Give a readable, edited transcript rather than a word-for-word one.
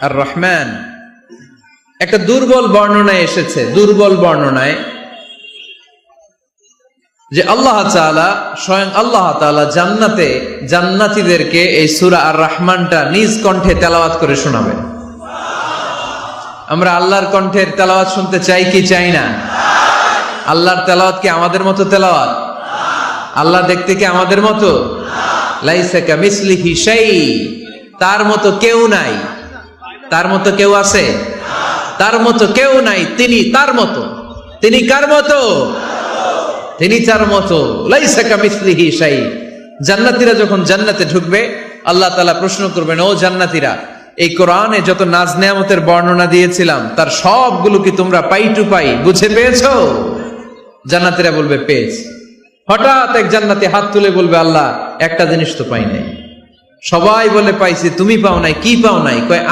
আর রহমান। একটা দুর্বল বর্ণনায় এসেছে, দুর্বল বর্ণনায়, যে আল্লাহ তাআলা, স্বয়ং আল্লাহ তাআলা জান্নাতে জান্নাতীদেরকে এই সূরা আর রহমানটা নিজ কণ্ঠে তেলাওয়াত করে শোনাবেন। আমরা আল্লাহর কণ্ঠের তেলাওয়াত শুনতে চাই কি চাই না? আল্লাহর তেলাওয়াত কি আমাদের মতো তেলাওয়াত? আল্লাহ দেখতে কি আমাদের মতো? লাইসা কামিসলিহি শাই, তার মতো কেউ নাই। তার মতো কেউ আছে? তার মতো কেউ নাই। তিনি তার মতো। তিনি কার মতো? তিনি তার মতো। লাইসা কামিসলিহি শাই। জান্নাতীরা যখন জান্নাতে ঢুকবে, আল্লাহ তাআলা প্রশ্ন করবেন, ও জান্নাতীরা, এই কোরআনে যত নাজ নেয়ামতের বর্ণনা দিয়েছিলাম তার সবগুলো কি তোমরা পাই টু পাই বুঝে পেয়েছো? জান্নাতীরা বলবে পেয়েছি। হঠাৎ এক জান্নাতি হাত তুলে বলবে, আল্লাহ একটা জিনিস তো পাই নাই। সবাই বলে পাইছি, তুমি পাও নাই। কি পাও নাই? কয়